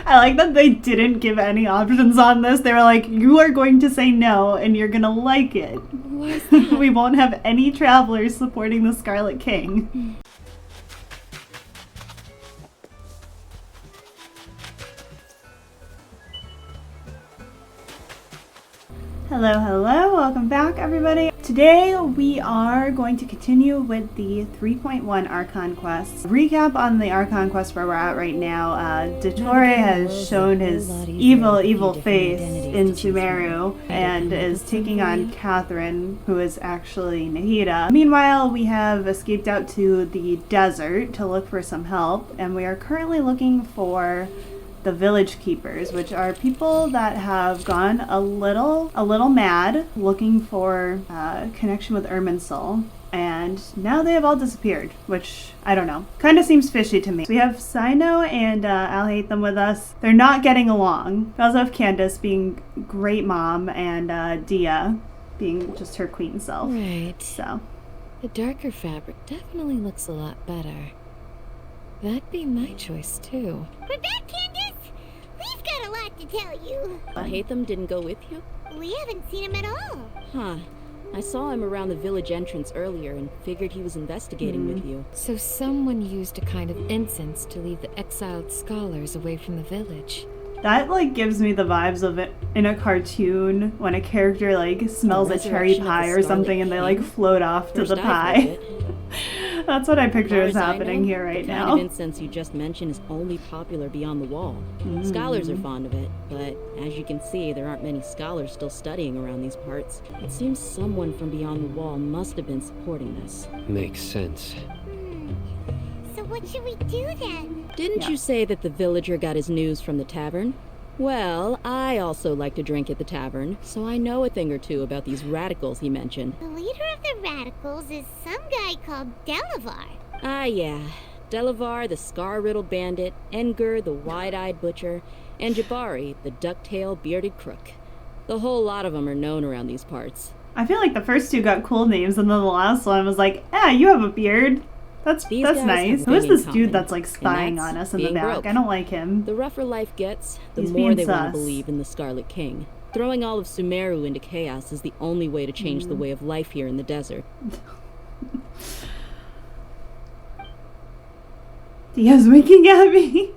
I like that they didn't give any options on this. They were like, you are going to say no and you're gonna like it. We won't have any travelers supporting the Scarlet King. Hello, hello, welcome back everybody. Today we are going to continue with the 3.1 Archon quest. Recap on the Archon quest where we're at right now. DeTore has shown his evil face in Sumeru and is taking on Catherine, who is actually Nahida. Meanwhile, we have escaped out to the desert to look for some help, and we are currently looking for the village keepers, which are people that have gone a little mad looking for connection with Irminsul, and now they have all disappeared, which I don't know, kind of seems fishy to me. So we have Sino and I'll hate them with us. They're not getting along. We also have Candace being great mom and Dehya being just her queen self. Right. So the darker fabric definitely looks a lot better. That'd be my choice too. We're back, Candace! We've got a lot to tell you. Hatham didn't go with you? We haven't seen him at all. Huh. I saw him around the village entrance earlier and figured he was investigating with you. So someone used a kind of incense to lead the exiled scholars away from the village. that like gives me the vibes of it in a cartoon when a character like smells a cherry pie or something and they like float off to the pie. That's what I picture is happening here right now. The kind of incense you just mentioned is only popular beyond the wall. Scholars are fond of it, but as you can see, there aren't many scholars still studying around these parts. It seems someone from beyond the wall must have been supporting this. Makes sense. So what should we do then? Didn't you say that the villager got his news from the tavern? Well, I also like to drink at the tavern, so I know a thing or two about these radicals he mentioned. The leader of the radicals is some guy called Delavar. Ah, yeah. Delavar, the scar-riddled bandit, Engur, the wide-eyed butcher, and Jabari, the duck-tailed bearded crook. The whole lot of them are known around these parts. I feel like the first two got cool names and then the last one was like, you have a beard. That's nice. Who is this dude that's like spying on us in the back? Broke. I don't like him. The rougher life gets, the He's more they sus. want to believe in the Scarlet King. Throwing all of Sumeru into chaos is the only way to change the way of life here in the desert. Dehya's winking at me.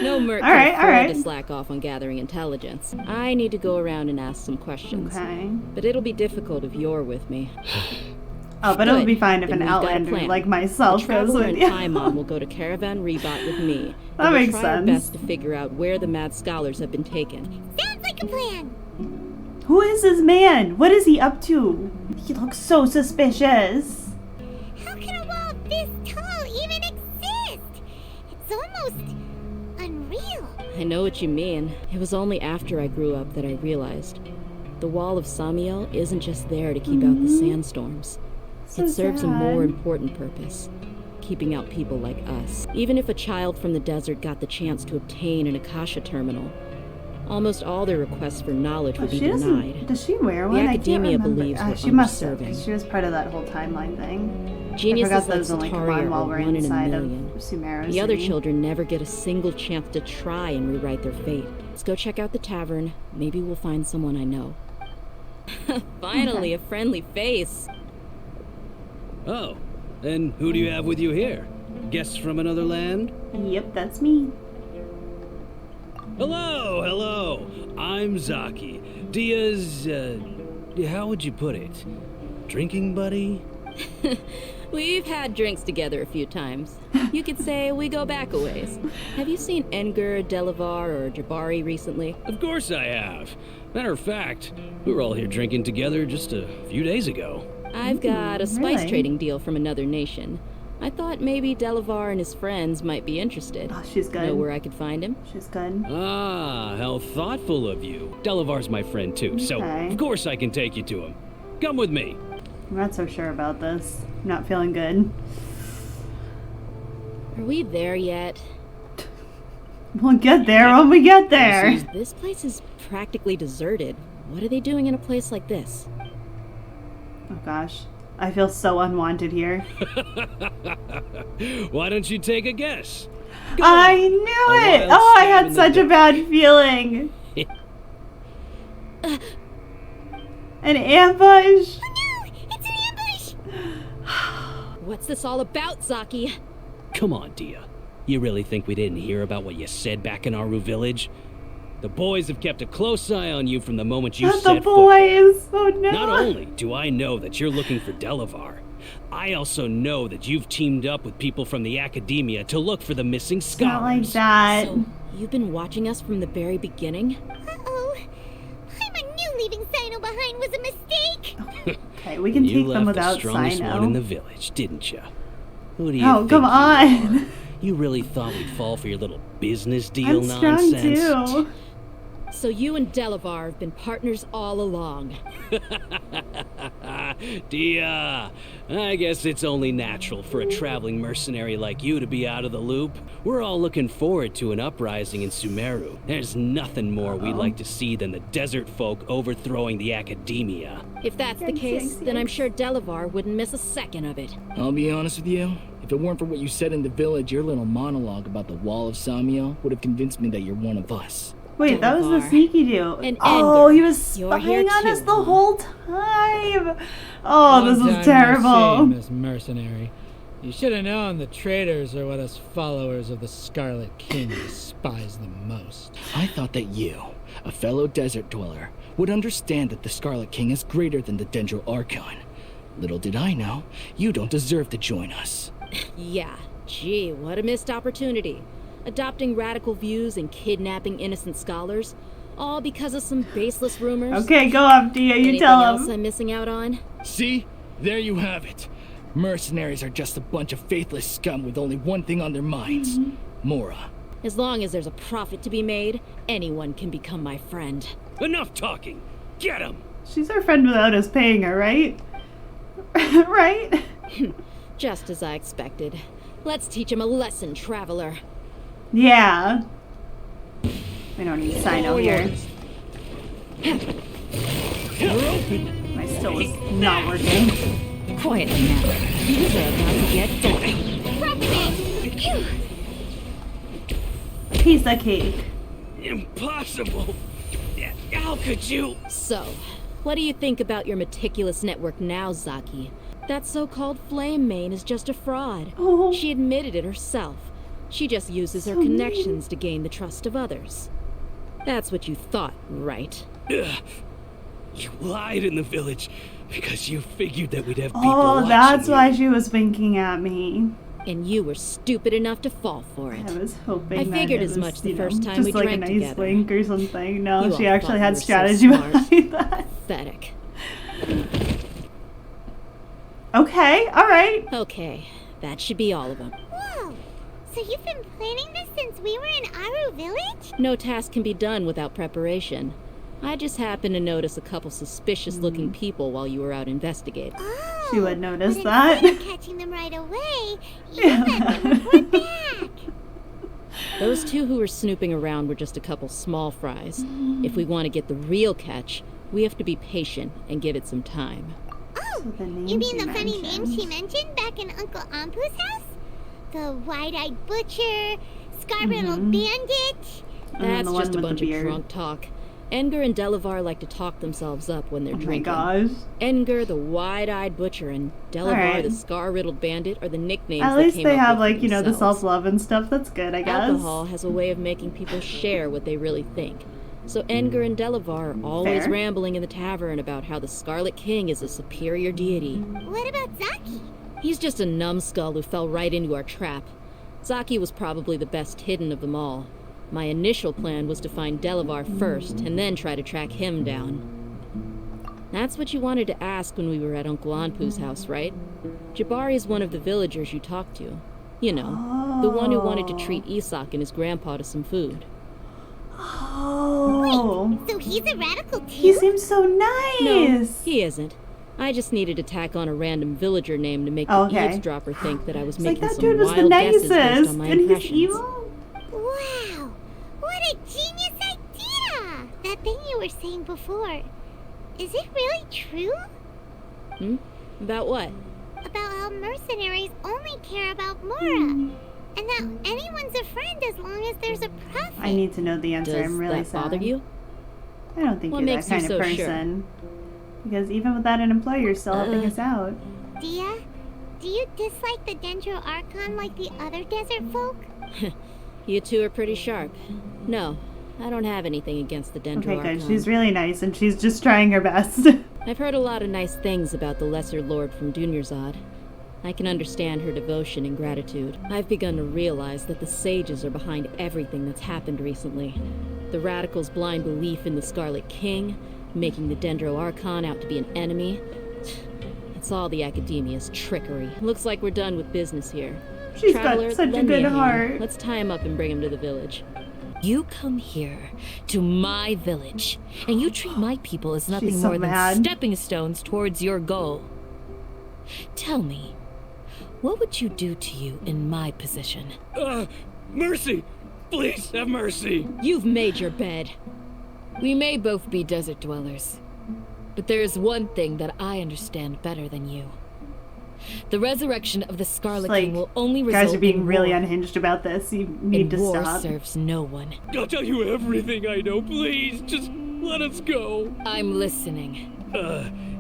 No merc All right, can afford to slack off on gathering intelligence. I need to go around and ask some questions. Okay. But it'll be difficult if you're with me. Oh, but it'll Good. be fine if Then an we've got a outlander plan. like myself The goes Traveler with and you. Paimon will go to Caravan Rebat with me. That and we'll makes try sense. our best to figure out where the mad scholars have been taken. Sounds like a plan. Who is this man? What is he up to? He looks so suspicious. How can a wall this tall even exist? It's almost unreal. I know what you mean. It was only after I grew up that I realized. The Wall of Samiel isn't just there to keep out the sandstorms. So It serves a sad. more important purpose. Keeping out people like us. Even if a child from the desert got the chance to obtain an Akasha terminal, almost all their requests for knowledge would be She doesn't. denied. Does she wear one? The I can't academia remember. believes we're She must have. underserving. She was part of that whole timeline thing. Geniuses I forgot like those only come Satari on are while we're one in a inside of million. Sumeru The other City. children never get a single chance to try and rewrite their fate. Let's go check out the tavern. Maybe we'll find someone I know. Finally, a friendly face. Oh, and who do you have with you here? Guests from another land? Yep, that's me. Hello. I'm Zaki. Dehya's, how would you put it? Drinking buddy? We've had drinks together a few times. You could say we go back a ways. Have you seen Engur, Delavar, or Jabari recently? Of course I have. Matter of fact, we were all here drinking together just a few days ago. I've got a spice really? trading deal from another nation. I thought maybe Delavar and his friends might be interested. Oh, she's good. Know where I could find him? She's good. Ah, how thoughtful of you. Delavar's my friend too, so Okay. of course I can take you to him. Come with me. I'm not so sure about this. I'm not feeling good. Are we there yet? We'll get there when we get there. This place is practically deserted. What are they doing in a place like this? Oh gosh. I feel so unwanted here. Why don't you take a guess? Go I on. knew A it! wild Oh, I stab had in the such a dark. bad feeling. An ambush? No, it's an ambush! What's this all about, Zaki? Come on, Dehya. You really think we didn't hear about what you said back in Aru village? The boys have kept a close eye on you from the moment you Not the set foot there. boys! Oh no! Not only do I know that you're looking for Delavar, I also know that you've teamed up with people from the academia to look for the missing It's not like scholars. that. So, you've been watching us from the very beginning? Uh-oh. I knew leaving Sino behind was a mistake! Okay, we can You take them left the without strongest one in the Sino. village, didn't you? Who do you Oh, think come you on! are? You really thought we'd fall for your little business deal I'm strong nonsense? too. So you and Delavar have been partners all along. Dehya, I guess it's only natural for a traveling mercenary like you to be out of the loop. We're all looking forward to an uprising in Sumeru. There's nothing more we'd like to see than the desert folk overthrowing the academia. If that's the Yikes, case, yikes, then I'm yikes. sure Delavar wouldn't miss a second of it. I'll be honest with you. If it weren't for what you said in the village, your little monologue about the Wall of Samiel would have convinced me that you're one of us. Wait, that was the Delavar. sneaky dude. And Oh, Anger. he was You're here spying on us too, the huh? whole time. Oh, this Long is time no terrible. see, Miss Mercenary. You should have known the traitors are what us followers of the Scarlet King despise the most. I thought that you, a fellow desert dweller, would understand that the Scarlet King is greater than the Dendro Archon. Little did I know, you don't deserve to join us. Yeah, gee, what a missed opportunity. Adopting radical views and kidnapping innocent scholars, all because of some baseless rumors. Okay, go up, Dehya. You Anything tell else him. I'm missing out on? See? There you have it. Mercenaries are just a bunch of faithless scum with only one thing on their minds. Mora. As long as there's a profit to be made, anyone can become my friend. Enough talking! Get him! She's our friend without us paying her, right? Right? Just as I expected. Let's teach him a lesson, traveler. Yeah. We don't need Sino here. You're open! My still is not working. Quietly now. These are about to get dark. Piece of cake. Impossible! How could you? So, what do you think about your meticulous network now, Zaki? That so-called flame main is just a fraud. Oh. She admitted it herself. She just uses her So mean. connections to gain the trust of others. That's what you thought, right? Ugh. You lied in the village because you figured that we'd have people Oh, watching that's you. why she was winking at me. And you were stupid enough to fall for it. I was hoping I that figured it as was, much the you know, first time just we like drank a nice together. link or something. No, You she all actually thought had you were so strategy smart. behind that. Pathetic. Okay, alright. Okay, that should be all of them. Whoa! So you've been planning this since we were in Aru village? No task can be done without preparation. I just happened to notice a couple suspicious-looking people while you were out investigating. Oh, She would notice but that. instead of catching them right away, you let them report back. Those two who were snooping around were just a couple small fries. If we want to get the real catch, we have to be patient and give it some time. Oh, So the name you mean she the funny name she mentioned. mentioned back in Uncle Ampu's house? The wide-eyed butcher, scar-riddled bandit? And then That's the one just a with the bunch of beard. drunk talk. Edgar and Delavar like to talk themselves up when they're Oh my drinking. gosh. Edgar, the wide-eyed butcher, and Delavar, Alright. the scar-riddled bandit, are the nicknames At they least came they up have, with for like, you know, the themselves. self-love and stuff. That's good, I guess. Alcohol has a way of making people share what they really think. So Edgar and Delavar are always Fair. rambling in the tavern about how the Scarlet King is a superior deity. What about Zaki? He's just a numbskull who fell right into our trap. Zaki was probably the best hidden of them all. My initial plan was to find Delavar first, and then try to track him down. That's what you wanted to ask when we were at Uncle Anpu's house, right? Jabari is one of the villagers you talked to. You know, the one who wanted to treat Isak and his grandpa to some food. Oh. So he's a radical too? He seems so No, nice. he isn't. I just needed to tack on a random villager name to make Oh, the okay. eavesdropper think that I was It's like making that some dude was the wild guesses based nicest. on my And he's impressions. evil? Wow! What a genius idea! That thing you were saying before, is it really true? About what? About how mercenaries only care about Mora. And that anyone's a friend as long as there's a profit. I need to know the answer. Does I'm really that bother sad. you? I don't think What you're that makes you kind of so sure? person. Because even without an employer, you're still helping us out. Dehya, do you dislike the Dendro Archon like the other desert folk? You two are pretty sharp. No, I don't have anything against the Dendro Okay, good. Archon. She's really nice, and she's just trying her best. I've heard a lot of nice things about the Lesser Lord from Dunyarzad. I can understand her devotion and gratitude. I've begun to realize that the sages are behind everything that's happened recently. The radicals' blind belief in the Scarlet King, making the Dendro Archon out to be an enemy. It's all the Academia's trickery. Looks like we're done with business here. She's Traveler, got such a lend me good hand. heart. Let's tie him up and bring him to the village. You come here to my village, and you treat my people as nothing She's so more mad. than stepping stones towards your goal. Tell me, what would you do to you in my position? Mercy! Please have mercy! You've made your bed. We may both be desert dwellers, but there is one thing that I understand better than you. The resurrection of the Scarlet Like, King will only You result guys are being in really war, unhinged about this. You need and to war stop. serves no one. I'll tell you everything I know, please. Just let us go. I'm listening.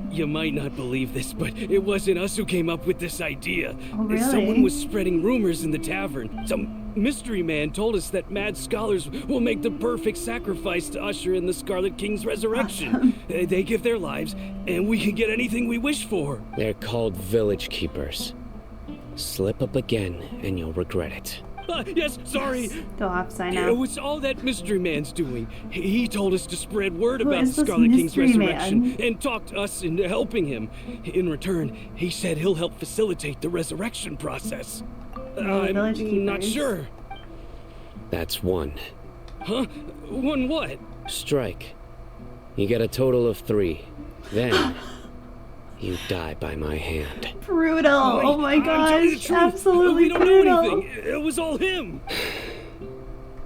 You might not believe this, but it wasn't us who came up with this idea. Oh, really? Someone was spreading rumors in the tavern. Some mystery man told us that mad scholars will make the perfect sacrifice to usher in the Scarlet King's resurrection. They give their lives, and we can get anything we wish for. They're called village keepers. Slip up again, and you'll regret it. Yes, sorry. Go off, sign It out. was all that mystery man's doing. He told us to spread word Who about is the this Scarlet King's mystery resurrection man? and talked us into helping him. In return, he said he'll help facilitate the resurrection process. Oh, village I'm not keepers. sure. That's one. Huh? One what? Strike. You get a total of 3. Then, you die by my hand. Brutal. Oh my I'm telling you the gosh. truth. Absolutely We don't brutal. know anything. It was all him.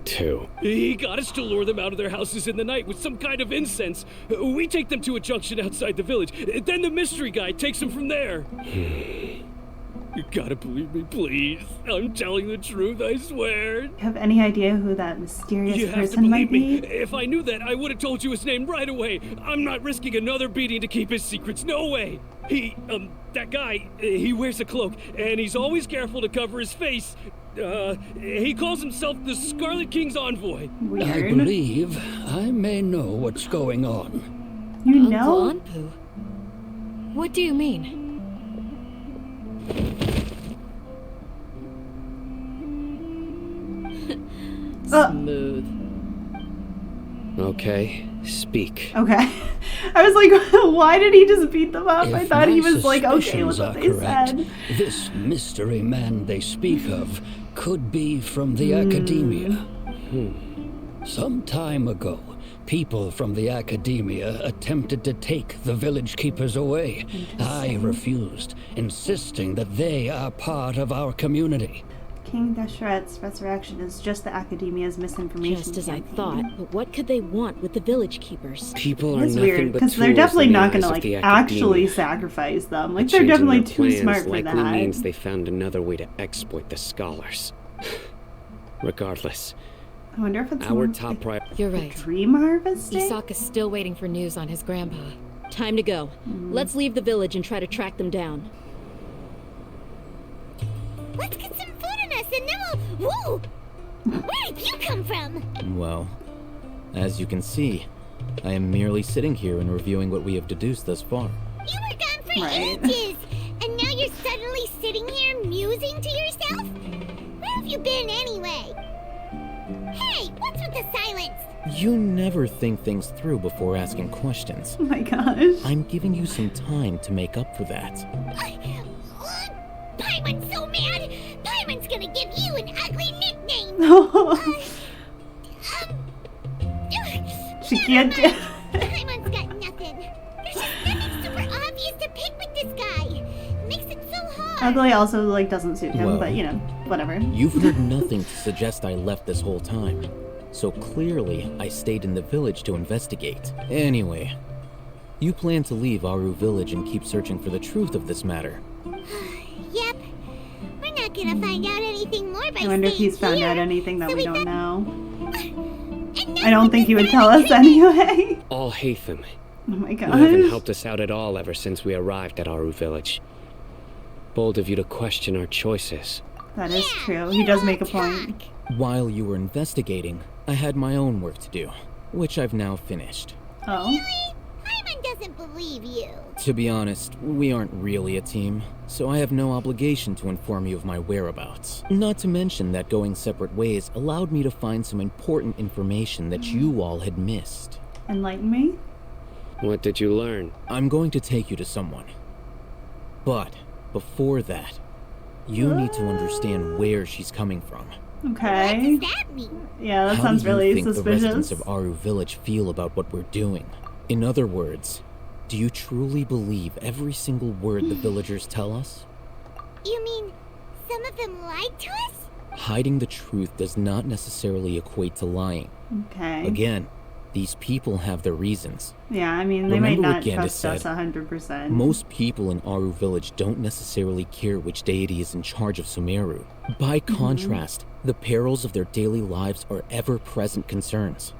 2. He got us to lure them out of their houses in the night with some kind of incense. We take them to a junction outside the village. Then the mystery guy takes them from there. You gotta believe me, please. I'm telling the truth, I swear. You have any idea who that mysterious You have to person might believe be? me. If I knew that, I would have told you his name right away. I'm not risking another beating to keep his secrets. No way. That guy, he wears a cloak, and he's always careful to cover his face. He calls himself the Scarlet King's envoy. Weird. I believe I may know what's going on. You Uncle know? Anpu? What do you mean? Smooth. Okay, speak. Okay. I was like, why did he just beat them up? I If thought he my was like okay with suspicions what are they correct, said. this mystery man they speak of could be from the Academia. Some time ago, people from the Academia attempted to take the village keepers away. I refused, insisting that they are part of our community. King Deshret's resurrection is just the Academia's misinformation Just as I campaign. thought, but what could they want with the village keepers? People are It's nothing weird but because they're tools definitely in the not eyes gonna of like the actually Academia. sacrifice them. A Like they're change in definitely their too plans smart for likely that. means they found another way to exploit the scholars. Regardless, I wonder if it's our more top like priority. You're right. dream harvesting. Isaac is still waiting for news on his grandpa. Time to go. Let's leave the village and try to track them down. Let's get some food in us and then we'll... Whoa! Where did you come from? Well, as you can see, I am merely sitting here and reviewing what we have deduced thus far. You were gone for Right. ages, and now you're suddenly sitting here musing to yourself? Where have you been anyway? Hey, what's with the silence? You never think things through before asking questions. Oh my gosh. I'm giving you some time to make up for that. Paimon's so mad! Paimon's gonna give you an ugly nickname! She can't do. Paimon's got nothing. There's just nothing super obvious to pick with this guy. It makes it so hard. Ugly also like doesn't suit him, Well, but you know, whatever. You've heard nothing to suggest I left this whole time. So clearly, I stayed in the village to investigate. Anyway, you plan to leave Aru village and keep searching for the truth of this matter. Yep. We're not not gonna find out anything more by I wonder if staying he's found here. out anything that So we we don't got- know. And I don't think he would tell us Scarlet King- anyway. All Hatham. Oh my You haven't gosh. helped us out at all ever since we arrived at Aru Village. Bold of you to question our choices. That is Yeah, true. you He does don't make a point. talk. While you were investigating, I had my own work to do, which I've now finished. Oh. Really? Paimon doesn't believe you. To be honest, we aren't really a team, so I have no obligation to inform you of my whereabouts. Not to mention that going separate ways allowed me to find some important information that you all had missed. Enlighten me? What did you learn? I'm going to take you to someone. But before that, you need to understand where she's coming from. Okay. What does that mean? Yeah, that How sounds do you really think the residents suspicious. of Aru Village feel about what we're doing? In other words, do you truly believe every single word the villagers tell us? You mean some of them lied to us? Hiding the truth does not necessarily equate to lying. Okay. Again, these people have their reasons. Yeah, I mean, they might Remember what not Candace trust us said. 100%. Most people in Aru Village don't necessarily care which deity is in charge of Sumeru. By contrast, the perils of their daily lives are ever-present concerns.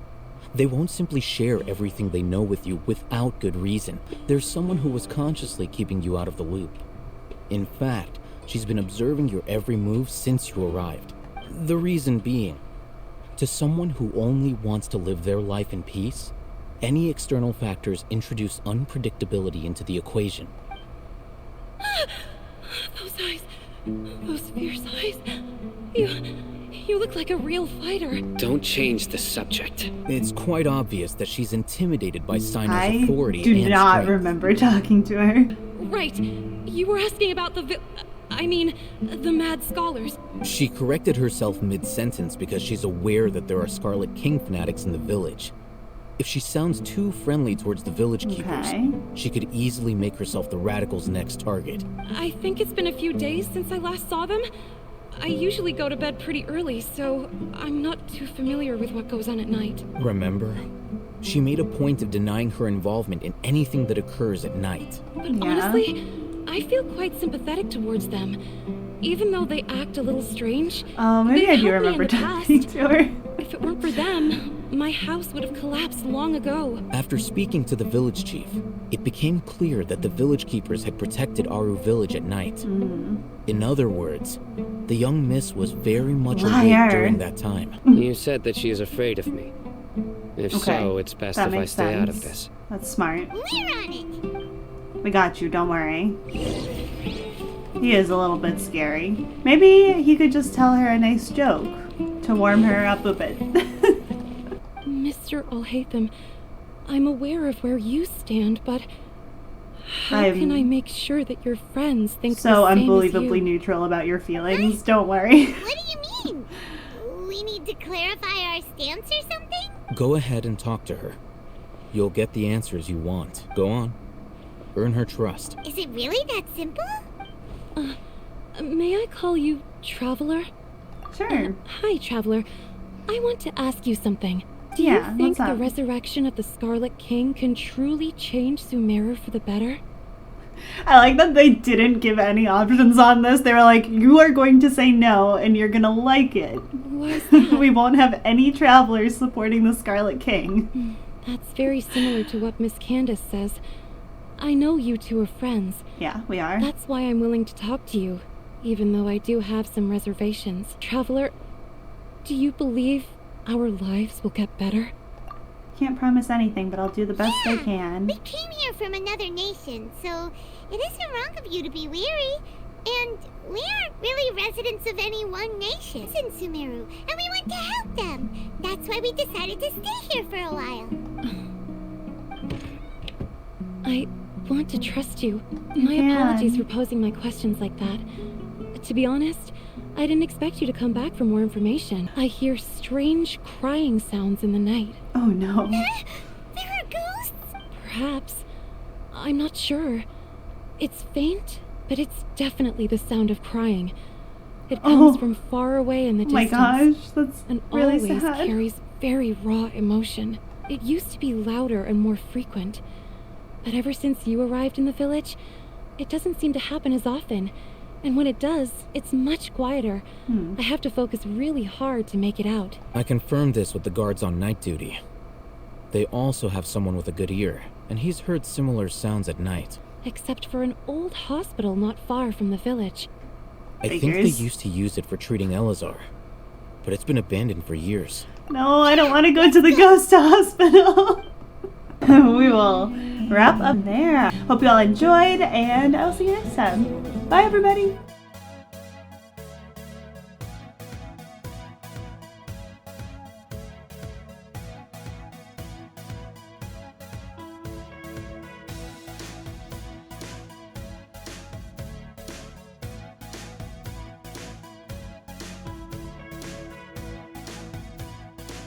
They won't simply share everything they know with you without good reason. There's someone who was consciously keeping you out of the loop. In fact, she's been observing your every move since you arrived. The reason being, to someone who only wants to live their life in peace, any external factors introduce unpredictability into the equation. Those eyes. Those fierce eyes. You look like a real fighter. Don't change the subject. It's quite obvious that she's intimidated by Sino's I authority do and not strength. remember talking to her. Right. You were asking about the the mad scholars. She corrected herself mid-sentence because she's aware that there are Scarlet King fanatics in the village. If she sounds too friendly towards the village keepers, Okay. she could easily make herself the radicals' next target. I think it's been a few days since I last saw them. I usually go to bed pretty early, so I'm not too familiar with what goes on at night. Remember? She made a point of denying her involvement in anything that occurs at night. But Yeah. honestly, I feel quite sympathetic towards them. Even though they act a little strange, Oh, maybe they've I do helped me in remember the talking past. to her. If it weren't for them, my house would have collapsed long ago. After speaking to the village chief, it became clear that the village keepers had protected Aru Village at night. In other words, the young miss was very much Liar. awake during that time. You said that she is afraid of me. If Okay, so, it's best that if I makes stay out of sense. this. That's smart. We're on it. We got you, don't worry. He is a little bit scary. Maybe he could just tell her a nice joke to warm her up a bit. Mr. Alhaitham, I'm aware of where you stand, but how I'm can I make sure that your friends think So the same unbelievably as you? neutral about your feelings. Don't worry. What do you mean? We need to clarify our stance or something? Go ahead and talk to her. You'll get the answers you want. Go on. Earn her trust. Is it really that simple? May I call you Traveler? Sure. Hi, Traveler. I want to ask you something. Do Yeah, you think what's the up? resurrection of the Scarlet King can truly change Sumeru for the better? I like that they didn't give any options on this. They were like, you are going to say no and you're gonna like it. Why is that? We won't have any travelers supporting the Scarlet King. That's very similar to what Miss Candace says. I know you two are friends. Yeah, we are. That's why I'm willing to talk to you, even though I do have some reservations. Traveler, do you believe our lives will get better? Can't promise anything, but I'll do the best I Yeah, can. We came here from another nation, so it isn't wrong of you to be weary. And we aren't really residents of any one nation in Sumeru, and we want to help them. That's why we decided to stay here for a while. I want to trust you. My can. apologies for posing my questions like that. To be honest, I didn't expect you to come back for more information. I hear strange crying sounds in the night. Oh no. There are ghosts? Perhaps. I'm not sure. It's faint, but it's definitely the sound of crying. It comes Oh. from far away in the Oh my distance. gosh, that's And really always sad. carries very raw emotion. It used to be louder and more frequent. But ever since you arrived in the village, it doesn't seem to happen as often. And when it does, it's much quieter. I have to focus really hard to make it out. I confirmed this with the guards on night duty. They also have someone with a good ear, and he's heard similar sounds at night. Except for an old hospital not far from the village. I think they used to use it for treating Elazar, but it's been abandoned for years. No, I don't want to go to the ghost hospital. We will wrap up there. Hope you all enjoyed, and I'll see you next time. Bye, everybody.